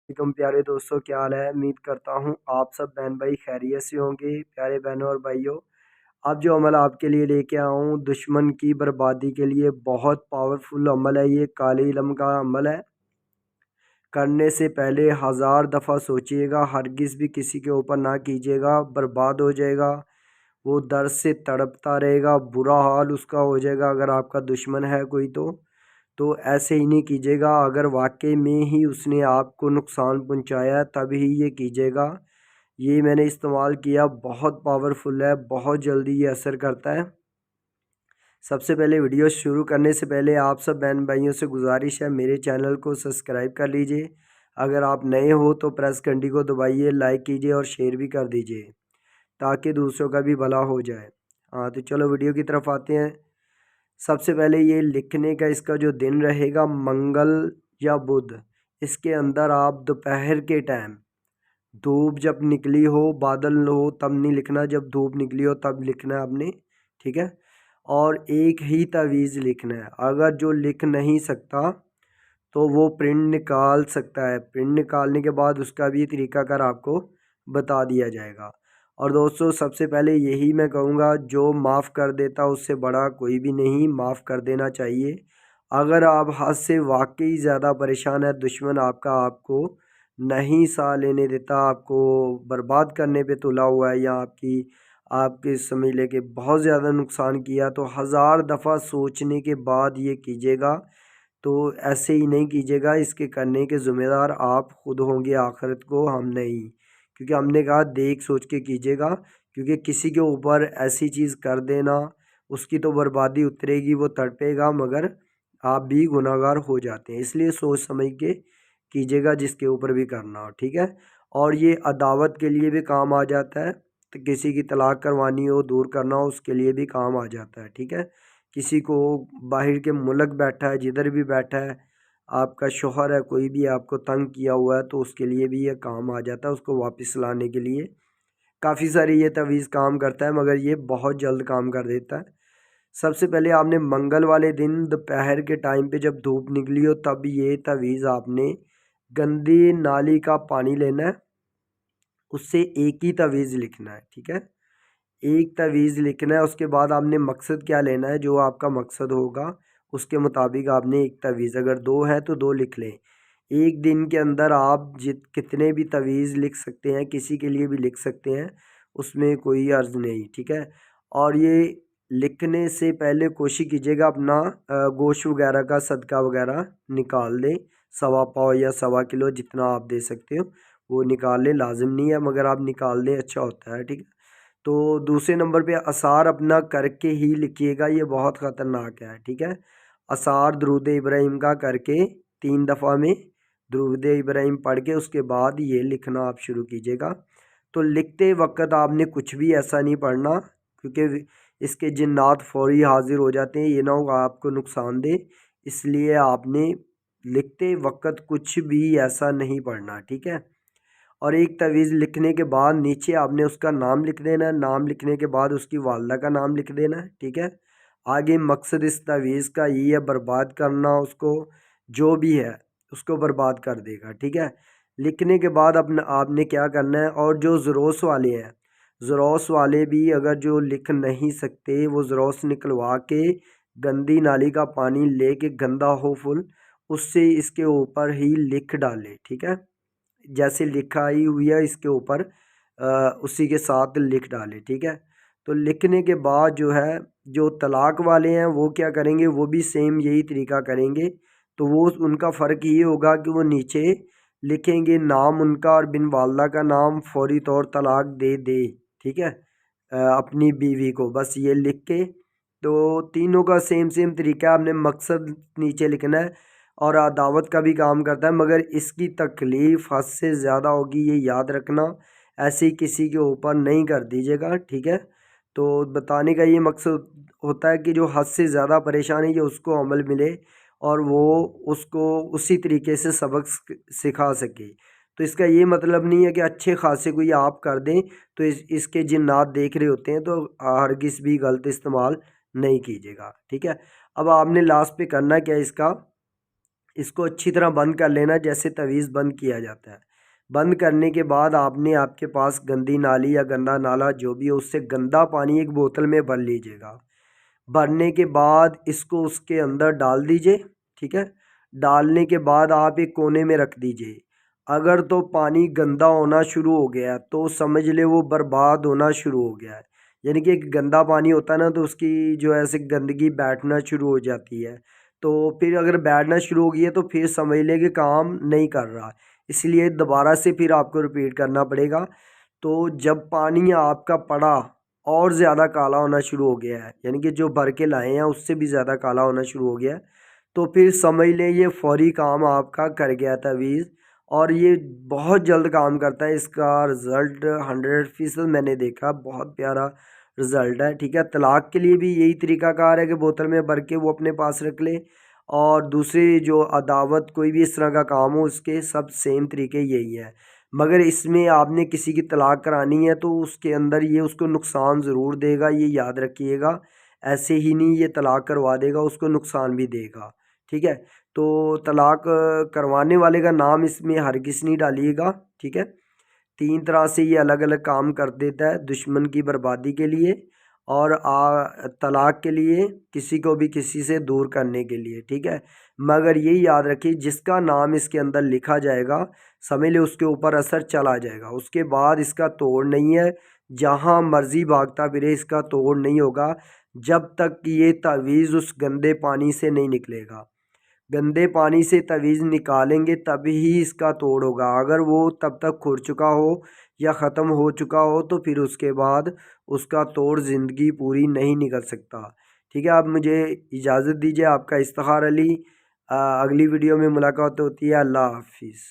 वालेकुम प्यारे दोस्तों, क्या हाल है। उम्मीद करता हूँ आप सब बहन भाई खैरियत से होंगे। प्यारे बहनों और भाइयों, अब जो अमल आपके लिए लेके आया हूँ दुश्मन की बर्बादी के लिए बहुत पावरफुल अमल है। ये काले इल्म का अमल है। करने से पहले 1000 दफ़ा सोचिएगा, हरगिज़ भी किसी के ऊपर ना कीजिएगा, बर्बाद हो जाएगा। वो दर्द से तड़पता रहेगा, बुरा हाल उसका हो जाएगा। अगर आपका दुश्मन है कोई तो ऐसे ही नहीं कीजिएगा। अगर वाकई में ही उसने आपको नुकसान पहुंचाया है तब ही ये कीजिएगा। ये मैंने इस्तेमाल किया, बहुत पावरफुल है, बहुत जल्दी ये असर करता है। सबसे पहले वीडियो शुरू करने से पहले आप सब बहन भाइयों से गुजारिश है, मेरे चैनल को सब्सक्राइब कर लीजिए। अगर आप नए हो तो प्रेस घंटी को दबाइए, लाइक कीजिए और शेयर भी कर दीजिए ताकि दूसरों का भी भला हो जाए। हाँ तो चलो वीडियो की तरफ आते हैं। सबसे पहले ये लिखने का इसका जो दिन रहेगा मंगल या बुध, इसके अंदर आप दोपहर के टाइम धूप जब निकली हो, बादल हो तब नहीं लिखना, जब धूप निकली हो तब लिखना है आपने, ठीक है। और एक ही तावीज़ लिखना है। अगर जो लिख नहीं सकता तो वो प्रिंट निकाल सकता है। प्रिंट निकालने के बाद उसका भी तरीकाकार आपको बता दिया जाएगा। और दोस्तों सबसे पहले यही मैं कहूँगा, जो माफ़ कर देता उससे बड़ा कोई भी नहीं, माफ़ कर देना चाहिए। अगर आप हद से वाकई ज़्यादा परेशान है, दुश्मन आपका आपको नहीं साह लेने देता, आपको बर्बाद करने पे तुला हुआ है, या आपके समझ ले के बहुत ज़्यादा नुकसान किया, तो 1000 दफ़ा सोचने के बाद ये कीजिएगा। तो ऐसे ही नहीं कीजिएगा, इसके करने के ज़िम्मेदार आप खुद होंगे आखिरत को, हम नहीं। क्योंकि हमने कहा देख सोच के कीजिएगा, क्योंकि किसी के ऊपर ऐसी चीज़ कर देना, उसकी तो बर्बादी उतरेगी, वो तड़पेगा, मगर आप भी गुनाहगार हो जाते हैं। इसलिए सोच समझ के कीजिएगा जिसके ऊपर भी करना हो, ठीक है। और ये अदावत के लिए भी काम आ जाता है, तो किसी की तलाक करवानी हो, दूर करना हो, उसके लिए भी काम आ जाता है, ठीक है। किसी को बाहर के मुल्क बैठा है, जिधर भी बैठा है, आपका शोहर है, कोई भी आपको तंग किया हुआ है, तो उसके लिए भी ये काम आ जाता है, उसको वापस लाने के लिए। काफ़ी सारी ये तवीज़ काम करता है, मगर ये बहुत जल्द काम कर देता है। सबसे पहले आपने मंगल वाले दिन दोपहर के टाइम पे जब धूप निकली हो तब ये तवीज़ आपने गंदी नाली का पानी लेना है, उससे एक ही तवीज़ लिखना है, ठीक है। एक तवीज़ लिखना है। उसके बाद आपने मकसद क्या लेना है, जो आपका मकसद होगा उसके मुताबिक आपने एक तवीज़, अगर 2 है तो 2 लिख लें। एक दिन के अंदर आप कितने भी तवीज़ लिख सकते हैं, किसी के लिए भी लिख सकते हैं, उसमें कोई अर्ज़ नहीं, ठीक है। और ये लिखने से पहले कोशिश कीजिएगा अपना गोश्त वगैरह का सदका वगैरह निकाल दें। 1.25 या 1.25 किलो जितना आप दे सकते हो वो निकाल लें, लाजिम नहीं है, मगर आप निकाल दें अच्छा होता है, ठीक है। तो दूसरे नंबर पे असार अपना करके ही लिखिएगा, ये बहुत ख़तरनाक है, ठीक है। असार दरूद इब्राहिम का करके 3 दफ़ा में दरूद इब्राहिम पढ़ के उसके बाद ये लिखना आप शुरू कीजिएगा। तो लिखते वक्त आपने कुछ भी ऐसा नहीं पढ़ना, क्योंकि इसके जिन्नात फौरी हाजिर हो जाते हैं, ये ना हो आपको नुकसान दे, इसलिए आपने लिखते वक्त कुछ भी ऐसा नहीं पढ़ना, ठीक है। और एक तवीज़ लिखने के बाद नीचे आपने उसका नाम लिख देना है, नाम लिखने के बाद उसकी वालदा का नाम लिख देना है, ठीक है। आगे मकसद इस तवीज़ का ये है बर्बाद करना उसको, जो भी है उसको बर्बाद कर देगा, ठीक है। लिखने के बाद अपना आपने क्या करना है, और जो ज़रोस वाले हैं, ज़रोस वाले भी अगर जो लिख नहीं सकते वो ज़रोस निकलवा के गंदी नाली का पानी ले के, गंदा हो फुल, उससे इसके ऊपर ही लिख डाले, ठीक है। जैसे लिखाई हुई है इसके ऊपर उसी के साथ लिख डालें, ठीक है। तो लिखने के बाद जो है, जो तलाक वाले हैं वो क्या करेंगे, वो भी सेम यही तरीका करेंगे। तो वो उनका फ़र्क ये होगा कि वो नीचे लिखेंगे नाम उनका और बिन वालदा का नाम, फौरी तौर तलाक दे दे, ठीक है, अपनी बीवी को, बस ये लिख के। तो तीनों का सेम सेम तरीका है, आपने मकसद नीचे लिखना है। और दावत का भी काम करता है, मगर इसकी तकलीफ़ हद से ज़्यादा होगी, ये याद रखना। ऐसे ही किसी के ऊपर नहीं कर दीजिएगा, ठीक है। तो बताने का ये मकसद होता है कि जो हद से ज़्यादा परेशानी है उसको अमल मिले और वो उसको उसी तरीके से सबक सिखा सके। तो इसका ये मतलब नहीं है कि अच्छे खासे कोई आप कर दें तो इसके जिन्नात देख रहे होते हैं, तो हरगिज़ भी गलत इस्तेमाल नहीं कीजिएगा, ठीक है। अब आपने लास्ट पे करना क्या, इसका اس کو اچھی طرح بند کر لینا جیسے تعویذ بند کیا جاتا ہے۔ بند کرنے کے بعد آپ نے آپ کے پاس گندی نالی یا گندا نالا جو بھی ہے اس سے گندا پانی ایک بوتل میں بھر لیجیے گا۔ بھرنے کے بعد اس کو اس کے اندر ڈال دیجیے، ٹھیک ہے۔ ڈالنے کے بعد آپ ایک کونے میں رکھ دیجیے۔ اگر تو پانی گندا ہونا شروع ہو گیا تو سمجھ لے وہ برباد ہونا شروع ہو گیا ہے، یعنی کہ ایک گندا پانی ہوتا ہے نا تو اس کی جو ایسے گندگی بیٹھنا شروع ہو جاتی ہے، تو پھر اگر بیٹھنا شروع ہو گئی ہے تو پھر سمجھ لے کہ کام نہیں کر رہا، اس لیے دوبارہ سے پھر آپ کو رپیٹ کرنا پڑے گا۔ تو جب پانی آپ کا پڑا اور زیادہ کالا ہونا شروع ہو گیا ہے، یعنی کہ جو بھر کے لائے ہیں اس سے بھی زیادہ کالا ہونا شروع ہو گیا ہے، تو پھر سمجھ لیں یہ فوری کام آپ کا کر گیا تعویذ، اور یہ بہت جلد کام کرتا ہے۔ اس کا رزلٹ 100% میں نے دیکھا، بہت پیارا رزلٹ ہے، ٹھیک ہے۔ طلاق کے لیے بھی یہی طریقہ کار ہے کہ بوتل میں بھر کے وہ اپنے پاس رکھ لے، اور دوسری جو عداوت کوئی بھی اس طرح کا کام ہو اس کے سب سیم طریقے یہی ہے، مگر اس میں آپ نے کسی کی طلاق کرانی ہے تو اس کے اندر یہ اس کو نقصان ضرور دے گا، یہ یاد رکھیے گا، ایسے ہی نہیں یہ طلاق کروا دے گا، اس کو نقصان بھی دے گا، ٹھیک ہے۔ تو طلاق کروانے والے کا نام اس میں ہرگز نہیں ڈالیے گا، ٹھیک ہے۔ 3 طرح سے یہ الگ الگ کام کر دیتا ہے، دشمن کی بربادی کے لیے، اور طلاق کے لیے، کسی کو بھی کسی سے دور کرنے کے لیے، ٹھیک ہے۔ مگر یہ یاد رکھیے جس کا نام اس کے اندر لکھا جائے گا سمجھ لے اس کے اوپر اثر چلا جائے گا، اس کے بعد اس کا توڑ نہیں ہے، جہاں مرضی بھاگتا پھرے اس کا توڑ نہیں ہوگا جب تک کہ یہ تعویذ اس گندے پانی سے نہیں نکلے گا۔ گندے پانی سے تعویذ نکالیں گے تب ہی اس کا توڑ ہوگا، اگر وہ تب تک کھر چکا ہو یا ختم ہو چکا ہو تو پھر اس کے بعد اس کا توڑ زندگی پوری نہیں نکل سکتا، ٹھیک ہے۔ اب مجھے اجازت دیجیے، آپ کا افتخار علی، اگلی ویڈیو میں ملاقات ہوتی ہے، اللہ حافظ۔